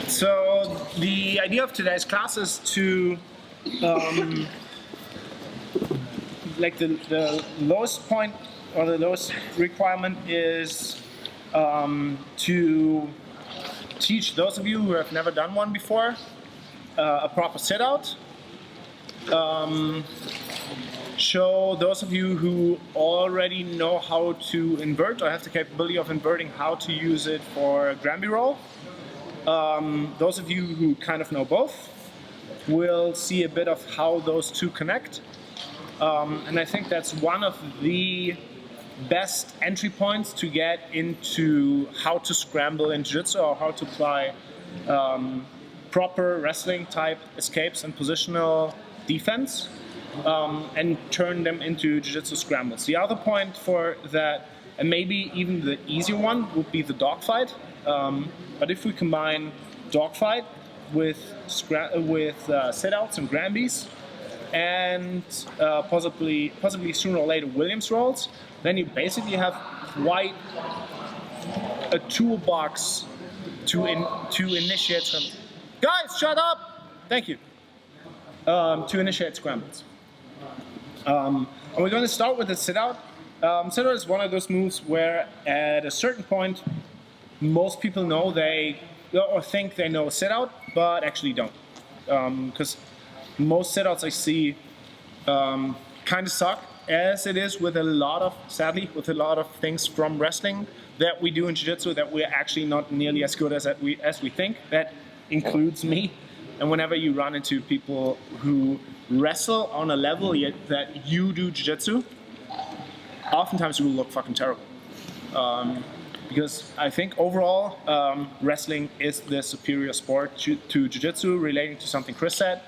So the idea of today's class is to, like the lowest point or the lowest requirement is to teach those of you who have never done one before a proper sit-out. Show those of you who already know how to invert or have the capability of inverting, how to use it for Gramby roll. Those of you who kind of know both will see a bit of how those two connect. And I think that's one of the best entry points to get into how to scramble in jiu-jitsu or how to apply proper wrestling type escapes and positional defense. And turn them into jiu-jitsu scrambles. The other point for that, and maybe even the easier one, would be the dogfight. But if we combine dogfight with sit-outs and Grambys, and possibly sooner or later Williams rolls, then you basically have quite a toolbox to initiate some. Guys, shut up! Thank you. To initiate scrambles. And we're going to start with a sit-out. Sit-out is one of those moves where at a certain point most people know or think they know a sit-out, but actually don't. Because most sit-outs I see kind of suck, as it is with sadly, with a lot of things from wrestling that we do in jiu-jitsu that we're actually not nearly as good as we think. That includes me. And whenever you run into people who wrestle on a level that you do jiu-jitsu, oftentimes you will look fucking terrible. Because I think overall, wrestling is the superior sport to jiu-jitsu, relating to something Chris said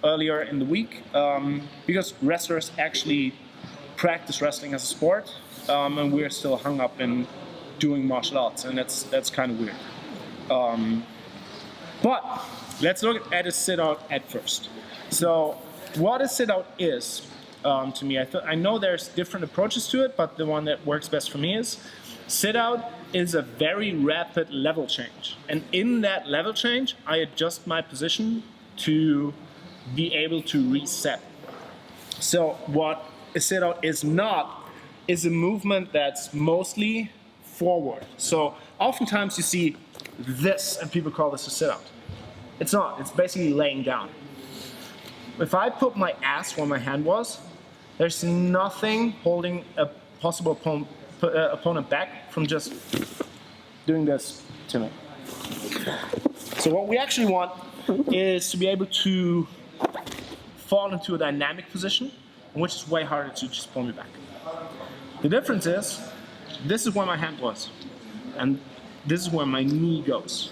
earlier in the week. Because wrestlers actually practice wrestling as a sport, and we're still hung up in doing martial arts, and that's kind of weird. But let's look at a sit-out at first. So what a sit-out is, to me, I know there's different approaches to it, but the one that works best for me is sit-out is a very rapid level change. And in that level change, I adjust my position to be able to reset. So what a sit-out is not is a movement that's mostly forward. So oftentimes you see this, and people call this a sit-out. It's not, it's basically laying down. If I put my ass where my hand was, there's nothing holding a possible opponent back from just doing this to me. So what we actually want is to be able to fall into a dynamic position, which is way harder to just pull me back. The difference is, this is where my hand was, and this is where my knee goes.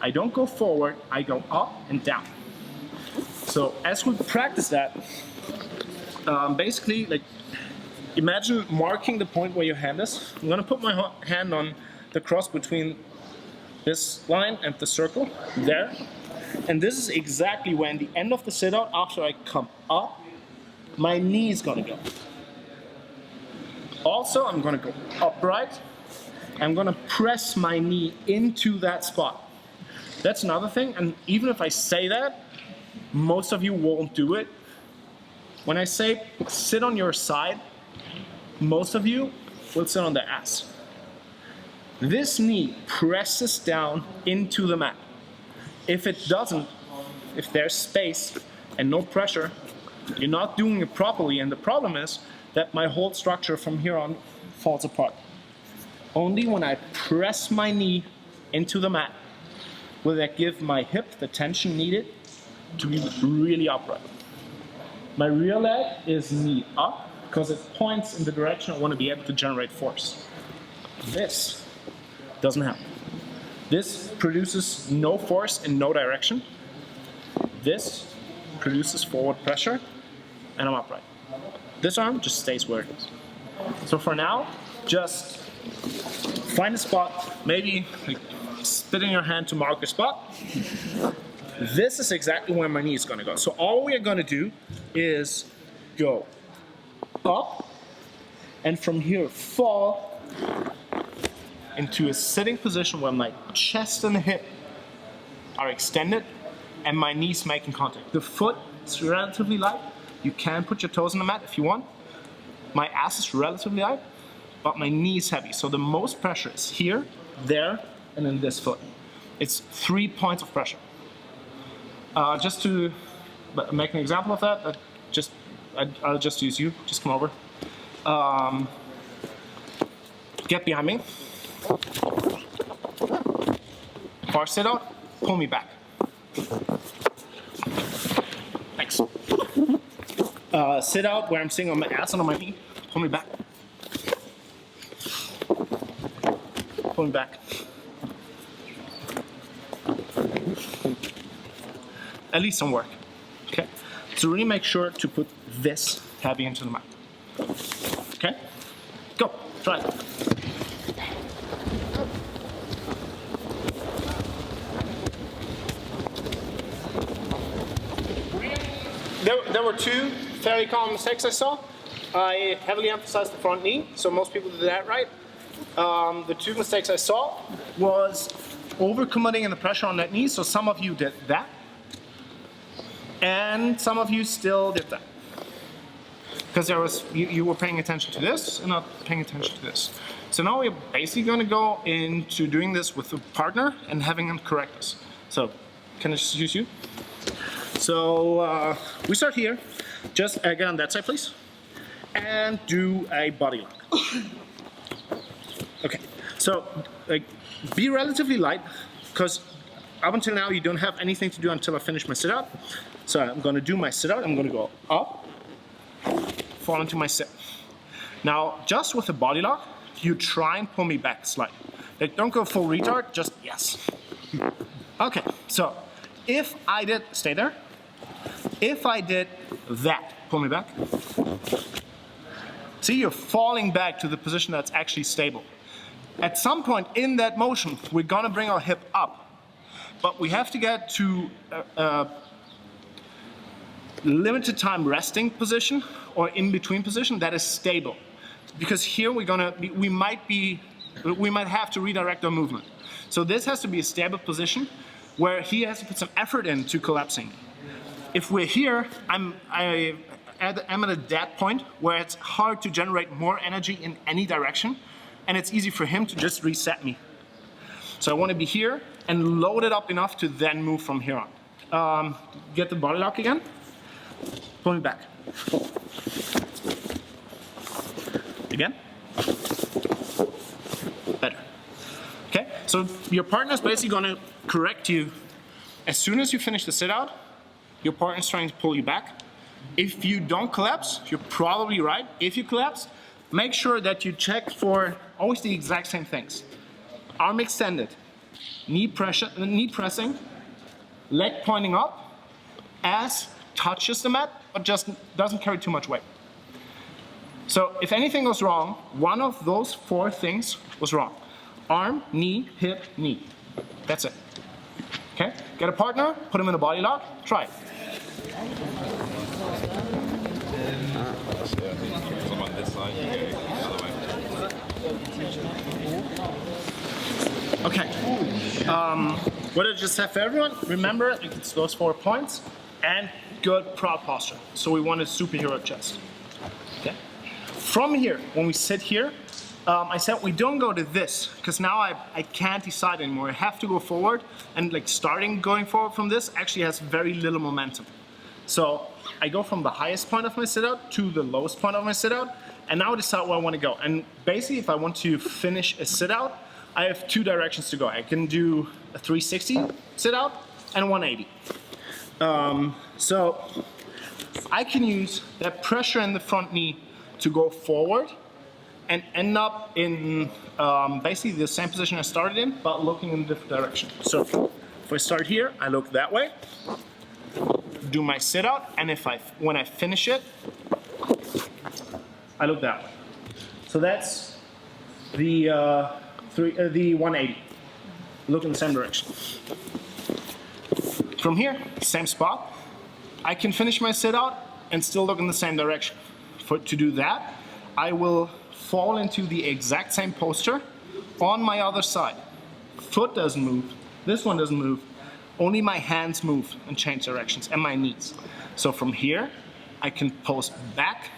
I don't go forward, I go up and down. So as we practice that, basically, like, imagine marking the point where your hand is. I'm gonna put my hand on the cross between this line and the circle, there. And this is exactly when the end of the sit-out, after I come up, my knee is gonna go. Also, I'm gonna go upright. I'm gonna press my knee into that spot. That's another thing, and even if I say that, most of you won't do it. When I say sit on your side, most of you will sit on the ass. This knee presses down into the mat. If it doesn't, if there's space and no pressure, you're not doing it properly, and the problem is that my whole structure from here on falls apart. Only when I press my knee into the mat will that give my hip the tension needed to be really upright. My rear leg is knee up because it points in the direction I want to be able to generate force. This doesn't happen. This produces no force in no direction. This produces forward pressure, and I'm upright. This arm just stays where it is. So for now, just find a spot, maybe like, spit in your hand to mark a spot. This is exactly where my knee is going to go. So all we are going to do is go up, and from here fall into a sitting position where my chest and hip are extended and my knees making contact. The foot is relatively light. You can put your toes on the mat if you want. My ass is relatively light, but my knee is heavy. So the most pressure is here, there, and in this foot. It's 3 points of pressure. Just to make an example of that, I'll just use you. Just come over. Get behind me. Bar sit out, pull me back. Thanks. Sit out where I'm sitting on my ass and on my knee, pull me back. Pull me back. At least some work. Okay? So really make sure to put this heavy into the mat. Okay? Go, try it. There were two fairly common mistakes I saw. I heavily emphasized the front knee, so most people did that right. The two mistakes I saw was overcommitting in the pressure on that knee, so some of you did that, and some of you still did that. Because you were paying attention to this and not paying attention to this. So now we're basically going to go into doing this with a partner and having them correct us. So, can I just use you? So we start here. Just get on that side, please, and do a body lock. Okay. So be relatively light, because up until now you don't have anything to do until I finish my sit-out. So I'm going to do my sit-out. I'm going to go up, fall into my sit. Now, just with the body lock, you try and pull me back slightly. Like, don't go full retard. Just yes. Okay. So if I did stay there. If I did that, pull me back. See, you're falling back to the position that's actually stable. At some point in that motion, we're gonna bring our hip up, but we have to get to a limited time resting position or in between position that is stable. Because here we might have to redirect our movement. So this has to be a stable position where he has to put some effort into collapsing. If we're here, I'm at a dead point where it's hard to generate more energy in any direction, and it's easy for him to just reset me. So I want to be here and load it up enough to then move from here on. Get the body lock again. Pull me back. Again. Better. Okay, so your partner's basically going to correct you as soon as you finish the sit-out. Your partner's trying to pull you back. If you don't collapse, you're probably right. If you collapse, make sure that you check for always the exact same things. Arm extended, knee pressing, leg pointing up, ass touches the mat, but just doesn't carry too much weight. So if anything goes wrong, one of those 4 things was wrong. Arm, knee, hip, knee. That's it. Okay? Get a partner, put him in a body lock, try it. Okay. What did I just have for everyone? Remember, it's those 4 points and good proud posture. So we want a superhero chest. Okay. From here, when we sit here, I said we don't go to this because now I can't decide anymore. I have to go forward, and like going forward from this actually has very little momentum. So I go from the highest point of my sit-out to the lowest point of my sit-out, and now I decide where I want to go. And basically, if I want to finish a sit-out, I have 2 directions to go. I can do a 360 sit-out and a 180. So I can use that pressure in the front knee to go forward and end up in basically the same position I started in, but looking in a different direction. So if I start here, I look that way, do my sit-out, and when I finish it, I look that way. So that's the 180. Look in the same direction. From here, same spot. I can finish my sit-out and still look in the same direction. To do that, I will fall into the exact same posture on my other side. Foot doesn't move. This one doesn't move. only my hands move and change directions, and my knees. So from here, I can post back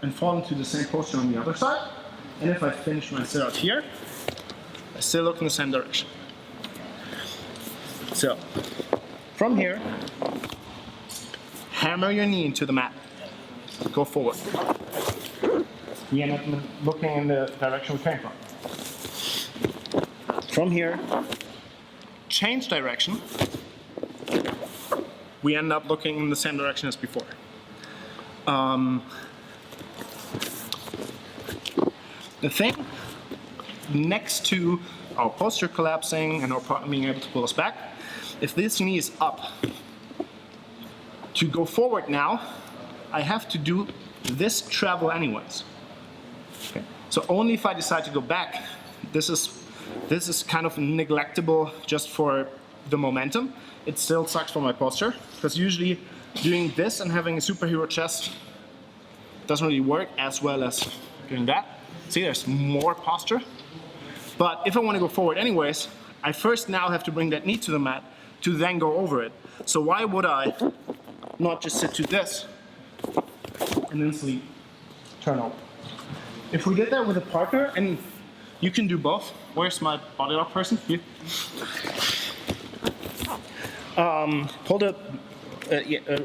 and fall into the same posture on the other side. And if I finish my sit out here, I still look in the same direction. So, from here, hammer your knee into the mat. Go forward. We end up looking in the direction we came from. From here, change direction. We end up looking in the same direction as before. The thing next to our posture collapsing and our partner being able to pull us back, if this knee is up, to go forward now, I have to do this travel anyways. Okay. So only if I decide to go back, this is kind of neglectable just for the momentum. It still sucks for my posture, because usually doing this and having a superhero chest doesn't really work as well as doing that. See, there's more posture. But if I want to go forward anyways, I first now have to bring that knee to the mat to then go over it. So why would I not just sit to this and then sleep, turn over? If we did that with a partner, and you can do both. Where's my body lock person? Here. Hold a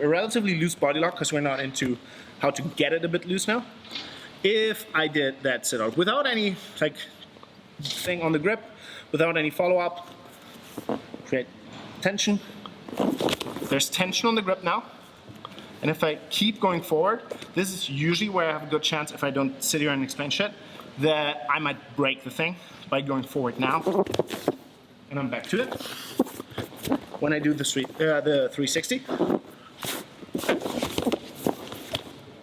relatively loose body lock, because we're not into how to get it a bit loose now. If I did that sit out without any thing on the grip, without any follow up, create tension. There's tension on the grip now. And if I keep going forward, this is usually where I have a good chance, if I don't sit here and explain shit, that I might break the thing by going forward now. And I'm back to it. When I do the 360,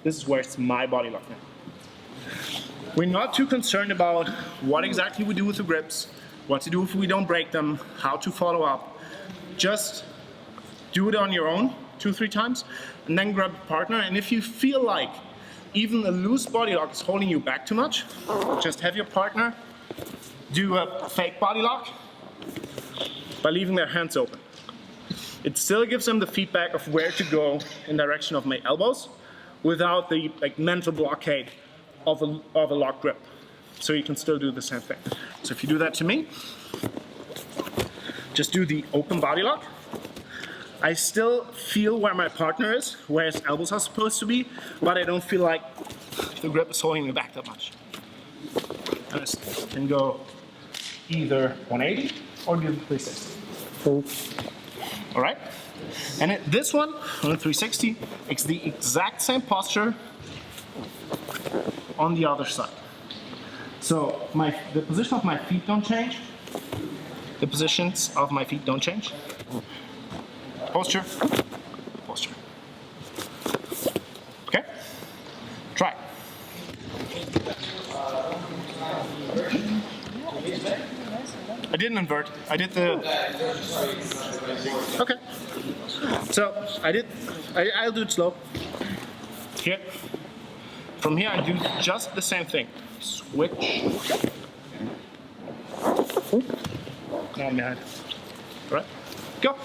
this is where it's my body lock now. We're not too concerned about what exactly we do with the grips, what to do if we don't break them, how to follow up. Just do it on your own 2-3 times, and then grab a partner. And if you feel like even a loose body lock is holding you back too much, just have your partner do a fake body lock by leaving their hands open. It still gives them the feedback of where to go in direction of my elbows without the mental blockade of a lock grip. So you can still do the same thing. So if you do that to me, just do the open body lock. I still feel where my partner is, where his elbows are supposed to be, but I don't feel like the grip is holding me back that much. And I can go either 180 or do the 360. All right? And this one, on the 360, it's the exact same posture on the other side. So the position of my feet don't change. The positions of my feet don't change. Posture, posture. Okay? Try. I didn't invert. I did the... Okay. So, I'll do it slow. Here. From here, I do just the same thing. Switch. Now I'm behind. All right? Go.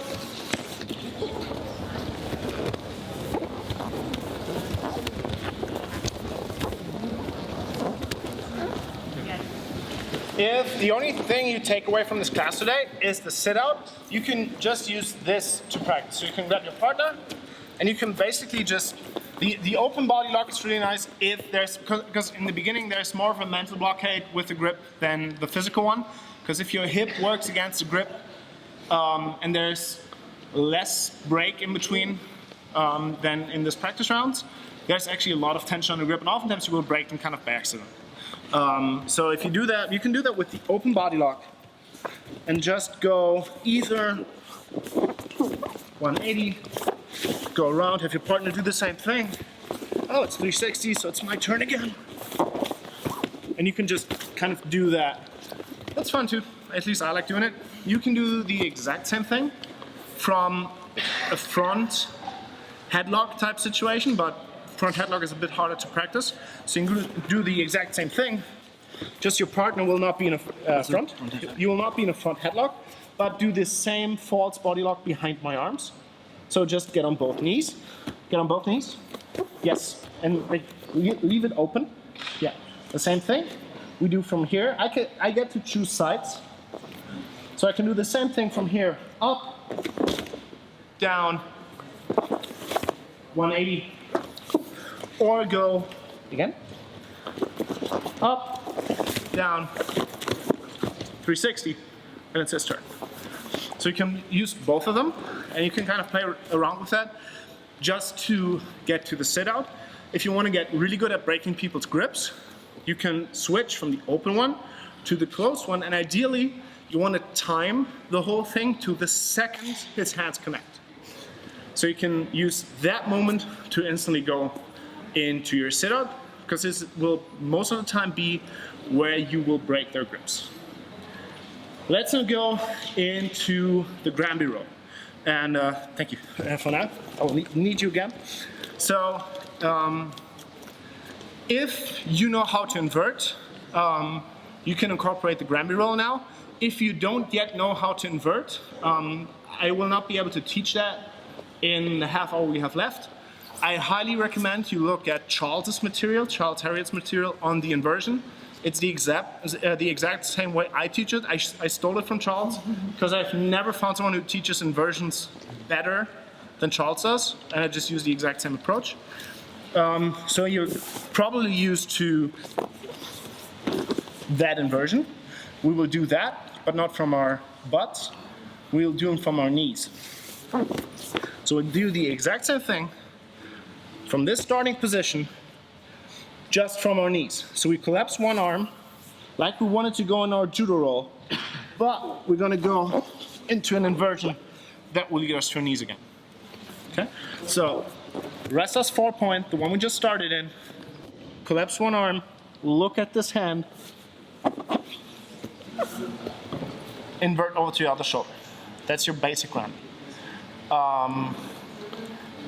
If the only thing you take away from this class today is the sit out, you can just use this to practice. So you can grab your partner and you can basically just, the open body lock is really nice if there's, because in the beginning there's more of a mental blockade with the grip than the physical one. Because if your hip works against the grip and there's less break in between than in this practice rounds, there's actually a lot of tension on the grip, and oftentimes you will break them kind of by accident. So if you do that, you can do that with the open body lock and just go either 180, go around, have your partner do the same thing. Oh, it's 360, so it's my turn again. And you can just kind of do that. That's fun too, at least I like doing it. You can do the exact same thing from a front headlock type situation, but front headlock is a bit harder to practice. So you can do the exact same thing, just your partner will not be in a front. You will not be in a front headlock, but do the same false body lock behind my arms. So just get on both knees. Get on both knees. Yes, and like, leave it open. Yeah, the same thing we do from here. I get to choose sides. So I can do the same thing from here. Up, down, 180. Or go, again, up, down, 360, and it's his turn. So you can use both of them, and you can kind of play around with that just to get to the sit out. If you want to get really good at breaking people's grips, you can switch from the open one to the closed one, and ideally, you want to time the whole thing to the second his hands connect. So you can use that moment to instantly go into your sit-out, because this will most of the time be where you will break their grips. Let's now go into the Gramby row. And thank you for now. I will need you again. So if you know how to invert, you can incorporate the Gramby roll now. If you don't yet know how to invert, I will not be able to teach that in the half hour we have left. I highly recommend you look at Charles Harriot's material on the inversion. It's the exact same way I teach it. I stole it from Charles because I've never found someone who teaches inversions better than Charles does, and I just use the exact same approach. So you're probably used to that inversion. We will do that, but not from our butts. We'll do them from our knees. So we'll do the exact same thing from this starting position, just from our knees. So we collapse one arm, like we wanted to go in our judo roll, but we're gonna go into an inversion that will lead us to our knees again. Okay? So, rest us 4-point, the one we just started in, collapse one arm, look at this hand, invert over to your other shoulder. That's your basic round.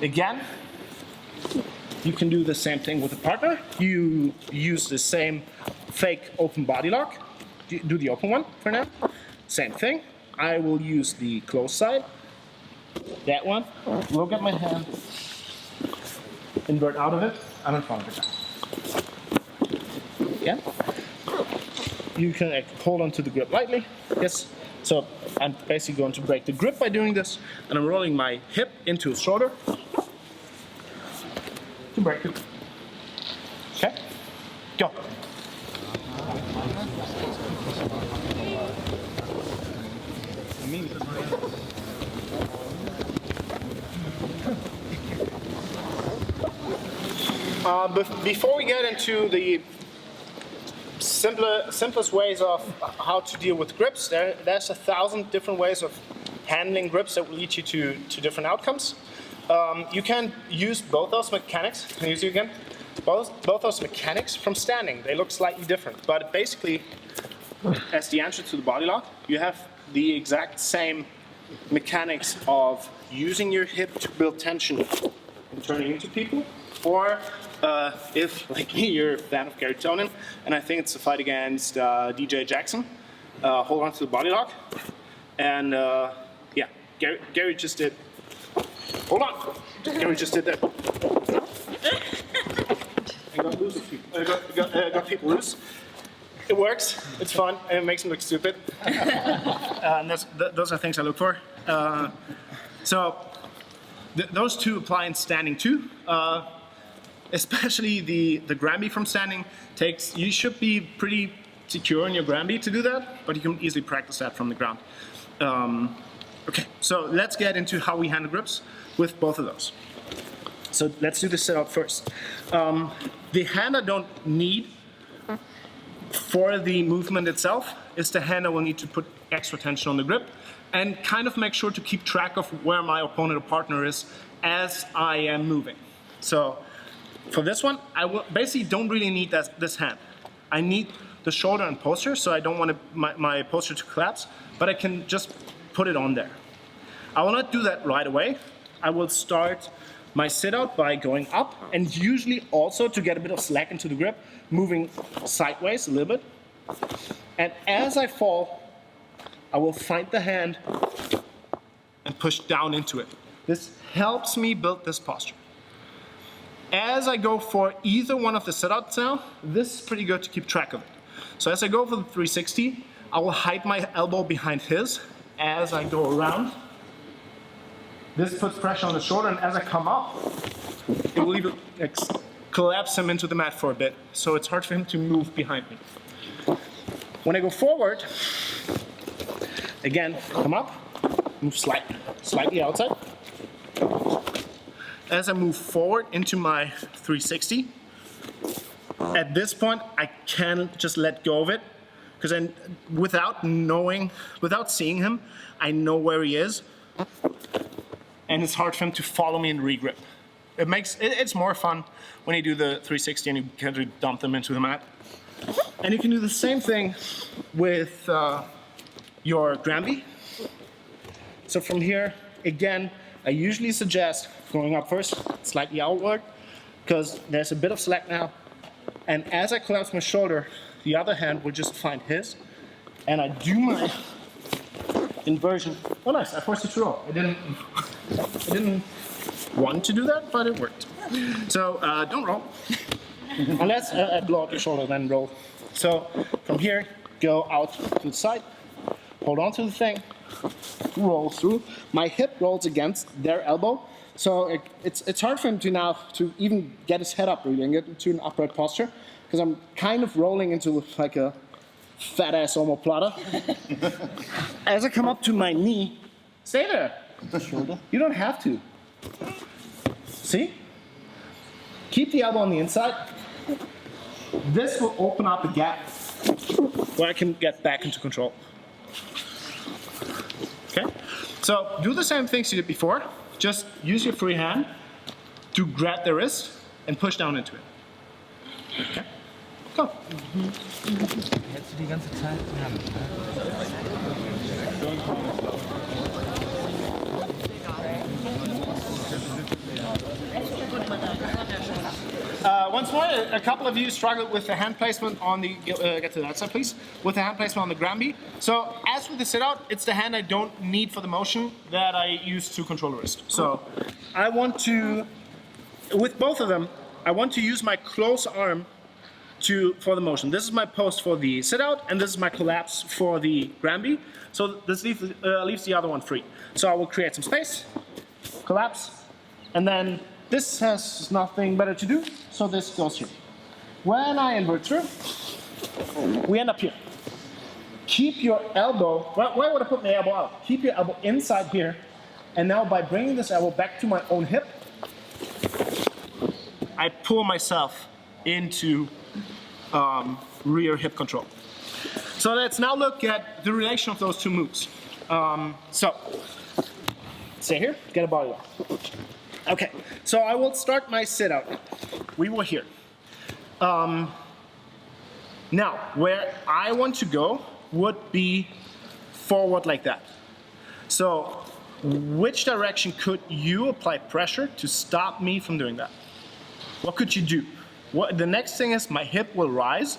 Again, you can do the same thing with a partner. You use the same fake open body lock. Do the open one for now. Same thing. I will use the closed side. That one. Look at my hand. Invert out of it. I'm in front of it. Again. You can hold on to the grip lightly. Yes. So I'm basically going to break the grip by doing this, and I'm rolling my hip into his shoulder to break it. Okay, go. Before we get into the simplest ways of how to deal with grips, there's 1,000 different ways of handling grips that will lead you to different outcomes. You can use both those mechanics. Can I use you again? Both those mechanics from standing. They look slightly different, but basically, as the answer to the body lock, you have the exact same mechanics of using your hip to build tension and turning into people, or if, like me, you're a fan of Gary Tonin, and I think it's a fight against DJ Jackson, hold on to the body lock, and yeah, Gary just did. Hold on, Gary just did that. I got people loose. It works. It's fun, and it makes them look stupid. And those are things I look for. So those two apply in standing too. Especially the Gramby from standing takes. You should be pretty secure in your Gramby to do that, but you can easily practice that from the ground. Okay, so let's get into how we handle grips with both of those. So let's do the sit-out first. The hand I don't need for the movement itself is the hand I will need to put extra tension on the grip and kind of make sure to keep track of where my opponent or partner is as I am moving. So for this one, I will basically don't really need this hand. I need the shoulder and posture, so I don't want my posture to collapse, but I can just put it on there. I will not do that right away. I will start my sit-out by going up, and usually also, to get a bit of slack into the grip, moving sideways a little bit. And as I fall, I will find the hand and push down into it. This helps me build this posture. As I go for either one of the sit-outs now, this is pretty good to keep track of it. So as I go for the 360, I will hide my elbow behind his as I go around. This puts pressure on the shoulder, and as I come up, it will even collapse him into the mat for a bit, so it's hard for him to move behind me. When I go forward, again, come up, move slightly outside. As I move forward into my 360, at this point, I can just let go of it, because without seeing him, I know where he is, and it's hard for him to follow me and regrip. It's more fun when you do the 360 and you kind of dump them into the mat. And you can do the same thing with your Gramby. So from here, again, I usually suggest going up first, slightly outward, because there's a bit of slack now. And as I collapse my shoulder, the other hand will just find his, and I do my inversion. Oh nice, I forced it to roll. I didn't want to do that, but it worked. So don't roll. Unless I blow out your shoulder, then roll. So from here, go out to the side, hold on to the thing, roll through. My hip rolls against their elbow, so it's hard for him to even get his head up really and get into an upright posture, because I'm kind of rolling into like a fat ass omoplata. As I come up to my knee, stay there. Shoulder. You don't have to. See? Keep the elbow on the inside. This will open up a gap where I can get back into control. Okay? So do the same things you did before. Just use your free hand to grab the wrist and push down into it. Okay? Go. Hältst du die ganze Zeit die Hand, Once more, a couple of you struggled with the hand placement on the, get to that side please, with the hand placement on the Gramby. So as with the sit-out, it's the hand I don't need for the motion that I use to control the wrist. So I want to, with both of them, I want to use my close arm for the motion. This is my post for the sit-out, and this is my collapse for the Gramby. So this leaves the other one free. So I will create some space, collapse, and then this has nothing better to do, so this goes here. When I invert through, we end up here. Keep your elbow, where would I put my elbow out? Keep your elbow inside here, and now by bringing this elbow back to my own hip, I pull myself into rear hip control. So let's now look at the relation of those two moves. So, stay here, get a body lock. Okay, so I will start my sit-out. We were here. Now, where I want to go would be forward like that. So, which direction could you apply pressure to stop me from doing that? What could you do? The next thing is my hip will rise.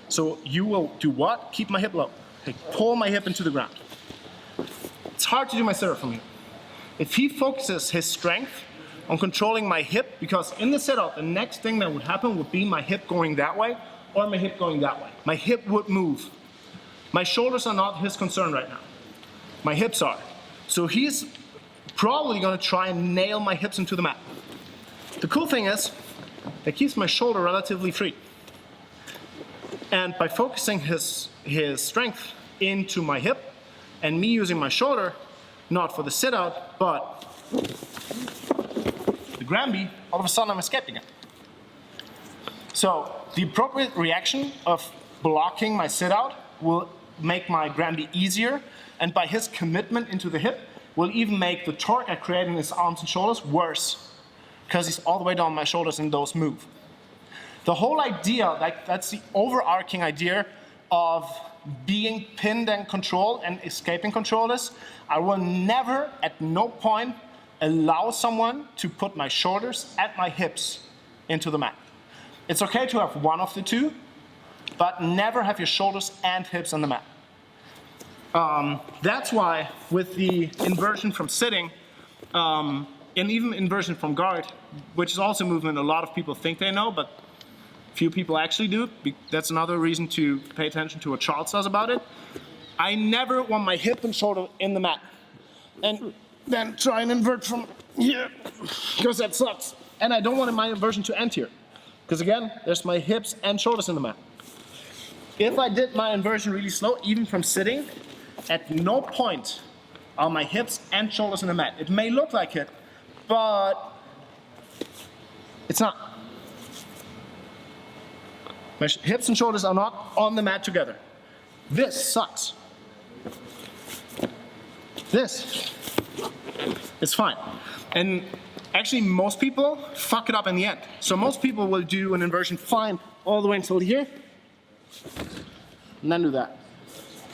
So you will do what? Keep my hip low. Okay, pull my hip into the ground. It's hard to do my sit-out from here. If he focuses his strength on controlling my hip, because in the sit-out, the next thing that would happen would be my hip going that way or my hip going that way. My hip would move. My shoulders are not his concern right now. My hips are. So he's probably going to try and nail my hips into the mat. The cool thing is, that keeps my shoulder relatively free. And by focusing his strength into my hip, and me using my shoulder, not for the sit-out, but the Gramby, all of a sudden I'm escaping it. So the appropriate reaction of blocking my sit-out will make my Gramby easier, and by his commitment into the hip, will even make the torque I create in his arms and shoulders worse, because he's all the way down my shoulders in those moves. The whole idea, that's the overarching idea of being pinned and controlled and escaping control is, I will never, at no point, allow someone to put my shoulders at my hips into the mat. It's okay to have one of the two, but never have your shoulders and hips on the mat. That's why with the inversion from sitting, and even inversion from guard, which is also a movement a lot of people think they know, but few people actually do. That's another reason to pay attention to what Charles says about it. I never want my hip and shoulder in the mat. And then try and invert from here, because that sucks. And I don't want my inversion to end here, because again, there's my hips and shoulders in the mat. If I did my inversion really slow, even from sitting, at no point are my hips and shoulders in the mat. It may look like it, but it's not. My hips and shoulders are not on the mat together. This sucks. This is fine. And actually most people fuck it up in the end. So most people will do an inversion fine all the way until here, and then do that.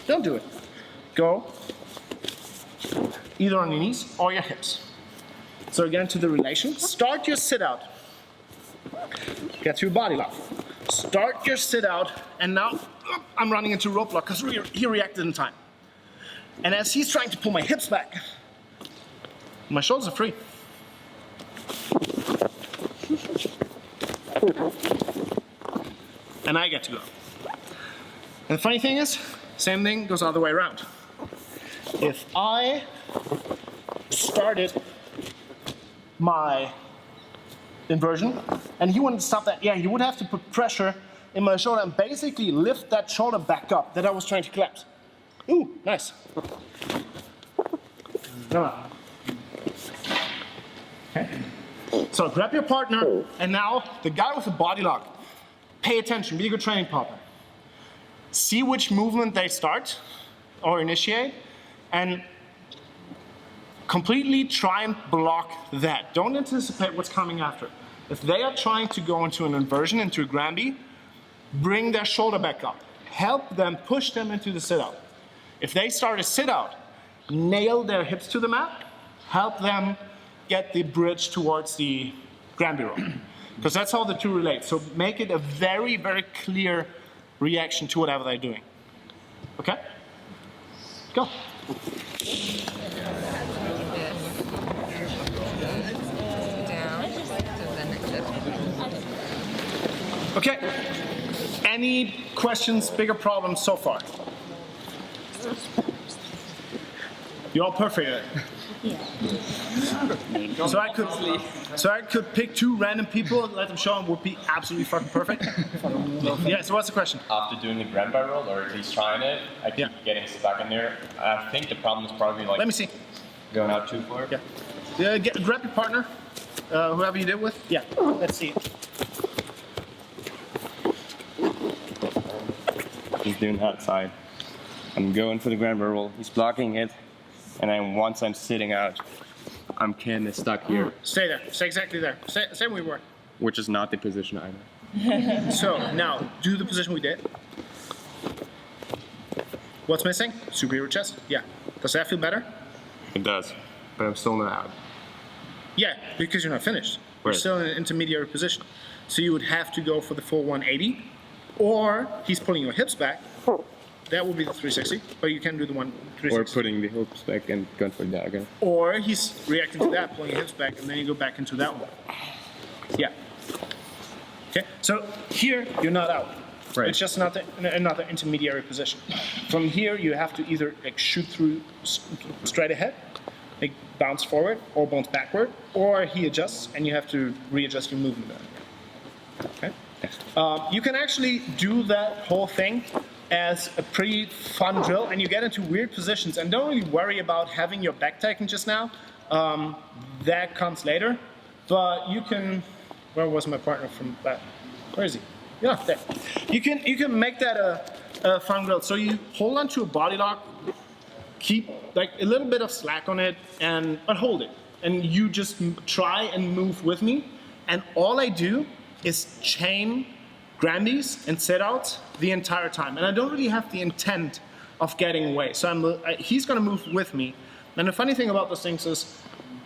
Don't do it. Go either on your knees or your hips. So again, to the relation, start your sit out. Get to your body lock. Start your sit out, and now I'm running into rope lock because he reacted in time. And as he's trying to pull my hips back, my shoulders are free. And I get to go. And the funny thing is, same thing goes all the way around. If I started my inversion and he wanted to stop that, yeah, he would have to put pressure in my shoulder and basically lift that shoulder back up that I was trying to collapse. Ooh, nice. Come on. Okay. So grab your partner, and now the guy with the body lock, pay attention, be a good training partner. See which movement they start or initiate, and completely try and block that. Don't anticipate what's coming after. If they are trying to go into an inversion, into a Gramby, bring their shoulder back up. Help them, push them into the sit-out. If they start a sit-out, nail their hips to the mat, help them get the bridge towards the Gramby roll. Because that's how the two relate. So make it a very, very clear reaction to whatever they're doing. Okay? Go. Okay. Any questions, bigger problems so far? You're all perfect at it. Yeah. So I could pick two random people and let them show them would be absolutely fucking perfect. Yeah, so what's the question? After doing the Gramby roll, or at least trying it, I keep getting stuck in there. I think the problem is probably like... Let me see. Going out too far? Yeah. Grab your partner, whoever you did with. Yeah, let's see. He's doing that side. I'm going for the Gramby roll. He's blocking it. And then once I'm sitting out, I'm kind of stuck here. Stay there. Stay exactly there. Stay where we were. Which is not the position either. So now, do the position we did. What's missing? Superior chest. Yeah. Does that feel better? It does, but I'm still not out. Yeah, because you're not finished. You're still in an intermediary position. So you would have to go for the full 180, or he's pulling your hips back. That would be the 360, but you can do the 360. Or putting the hips back and going for that again. Or he's reacting to that, pulling your hips back, and then you go back into that one. Yeah. Okay, so here you're not out. Right. It's just another intermediary position. From here you have to either like shoot through straight ahead, like bounce forward or bounce backward, or he adjusts and you have to readjust your movement. Okay. You can actually do that whole thing as a pretty fun drill, and you get into weird positions, and don't really worry about having your back taken just now. That comes later, but you can, where was my partner from that? Where is he? Yeah, there. You can make that a fun drill. So you hold onto a body lock, keep like a little bit of slack on it, but hold it. And you just try and move with me, and all I do is chain Grambys and sit-outs the entire time. And I don't really have the intent of getting away. So he's gonna move with me. And the funny thing about those things is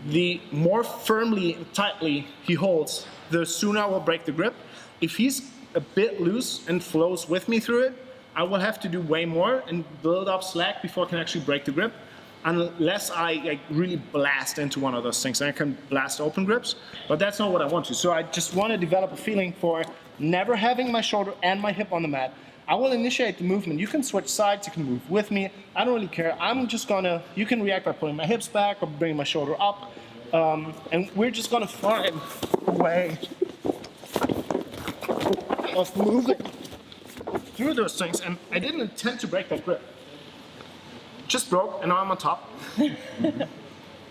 the more firmly and tightly he holds, the sooner I will break the grip. If he's a bit loose and flows with me through it, I will have to do way more and build up slack before I can actually break the grip, unless I like, really blast into one of those things. And I can blast open grips, but that's not what I want to. So I just want to develop a feeling for never having my shoulder and my hip on the mat. I will initiate the movement. You can switch sides, you can move with me. I don't really care. I'm just gonna, you can react by pulling my hips back or bringing my shoulder up. And we're just gonna find a way of moving through those things. And I didn't intend to break that grip. Just broke, and now I'm on top.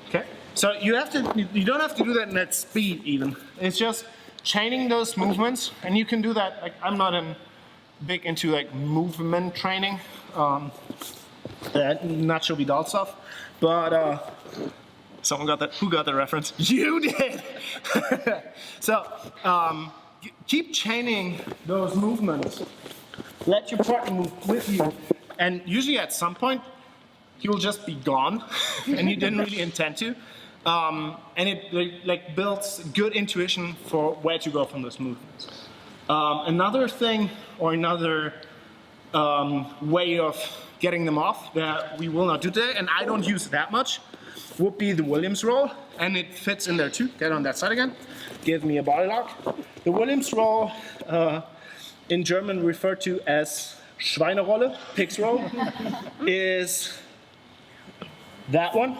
Okay? So you don't have to do that in that speed even. It's just chaining those movements, and you can do that. Like, I'm not big into like movement training, that Nacho Vidal stuff, but someone got that. Who got the reference? You did. So keep chaining those movements. Let your partner move with you, and usually at some point he will just be gone, and you didn't really intend to. And it like builds good intuition for where to go from those movements. Another thing, or another way of getting them off that we will not do today, and I don't use that much, would be the Williams roll, and it fits in there too. Get on that side again. Give me a body lock. The Williams roll, in German referred to as Schweinerolle, pig's roll, is that one.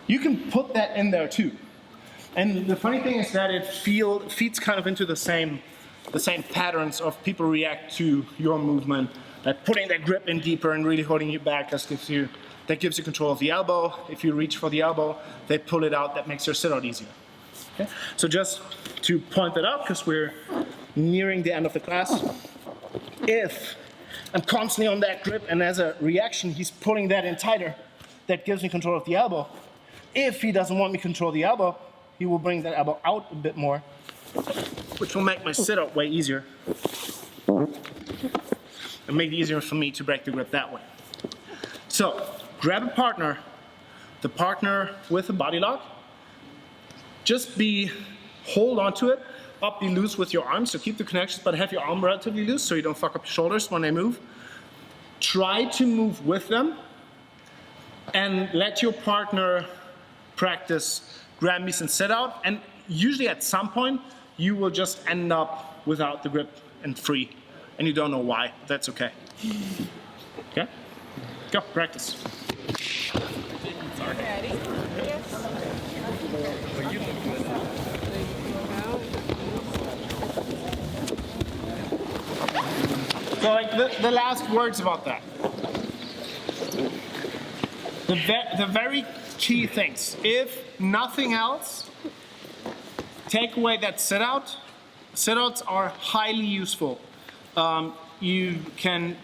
You can put that in there too. And the funny thing is that it feeds kind of into the same patterns of people react to your movement, like putting that grip in deeper and really holding you back. That gives you control of the elbow. If you reach for the elbow, they pull it out. That makes your sit out easier. Okay? So just to point that out, because we're nearing the end of the class, if I'm constantly on that grip and as a reaction he's pulling that in tighter, that gives me control of the elbow. If he doesn't want me to control the elbow, he will bring that elbow out a bit more, which will make my sit-up way easier. And make it easier for me to break the grip that way. So, grab a partner, the partner with a body lock. Just hold on to it, be loose with your arms, so keep the connections, but have your arm relatively loose so you don't fuck up your shoulders when they move. Try to move with them, and let your partner practice Granbys and sit out, and usually at some point you will just end up without the grip and free, and you don't know why. That's okay. Okay? Go, practice. Ready? So like the last words about that. The very key things. If nothing else, take away that sit-out. Sit-outs are highly useful. You can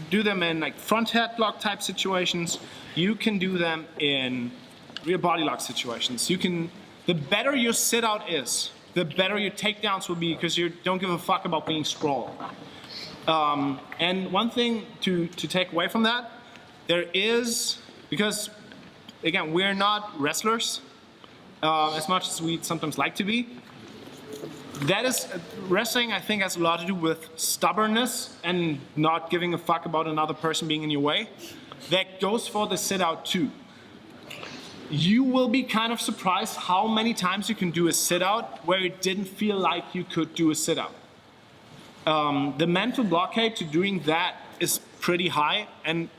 do them in like front headlock type situations. You can do them in rear body lock situations. The better your sit-out is, the better your takedowns will be, because you don't give a fuck about being sprawled. And one thing to take away from that, there is, because again, we're not wrestlers as much as we sometimes like to be. That is, wrestling I think has a lot to do with stubbornness and not giving a fuck about another person being in your way. That goes for the sit out too. You will be kind of surprised how many times you can do a sit out where it didn't feel like you could do a sit out. The mental blockade to doing that is pretty high, and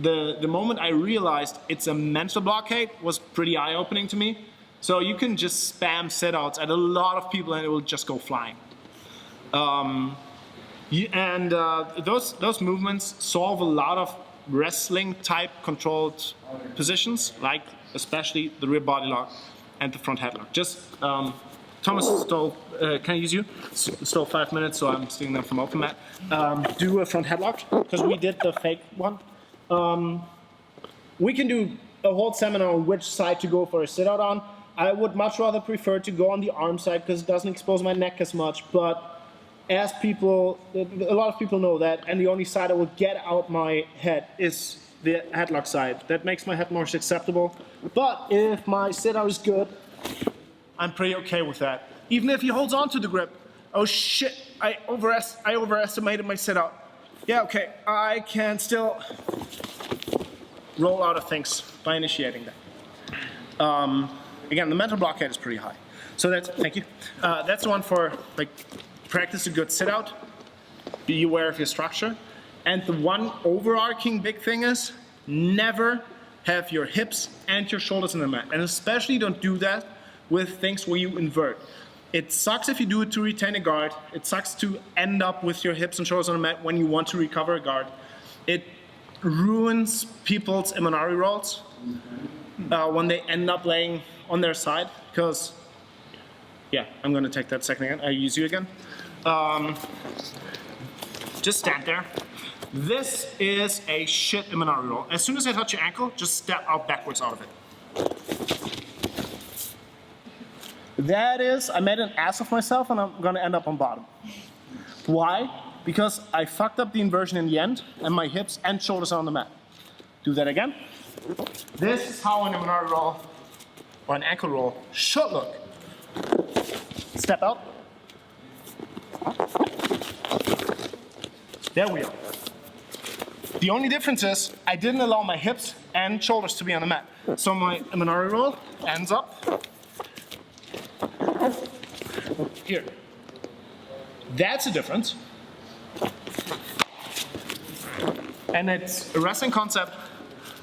the moment I realized it's a mental blockade was pretty eye-opening to me. So you can just spam sit-outs at a lot of people and it will just go flying. Those movements solve a lot of wrestling-type controlled positions, like especially the rear body lock and the front headlock. Just Thomas stole, can I use you? Stole 5 minutes, so I'm stealing them from open mat. Do a front headlock, because we did the fake one. We can do a whole seminar on which side to go for a sit-out on. I would much rather prefer to go on the arm side because it doesn't expose my neck as much, but as people, a lot of people know that, and the only side I will get out my head is the headlock side. That makes my head more susceptible. But if my sit-out is good, I'm pretty okay with that. Even if he holds on to the grip, Oh shit, I overestimated my sit out. Yeah, okay, I can still roll out of things by initiating that. Again, the mental blockade is pretty high. So that's, thank you. That's the one for like practice a good sit out, be aware of your structure. And the one overarching big thing is never have your hips and your shoulders in the mat. And especially don't do that with things where you invert. It sucks if you do it to retain a guard. It sucks to end up with your hips and shoulders on the mat when you want to recover a guard. It ruins people's Imanari rolls when they end up laying on their side, because, yeah, I'm gonna take that second again. I use you again. Just stand there. This is a shit Imanari roll. As soon as I touch your ankle, just step out backwards out of it. That is, I made an ass of myself and I'm gonna end up on bottom. Why? Because I fucked up the inversion in the end and my hips and shoulders are on the mat. Do that again. This is how an Imanari roll or an ankle roll should look. Step out. There we are. The only difference is I didn't allow my hips and shoulders to be on the mat. So my Imanari roll ends up here. That's a difference. And it's a wrestling concept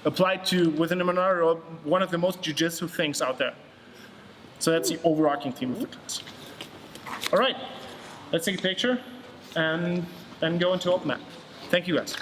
applied to, within a Imanari roll, one of the most jiu-jitsu things out there. So that's the overarching theme of the class. All right, let's take a picture and then go into open mat. Thank you guys.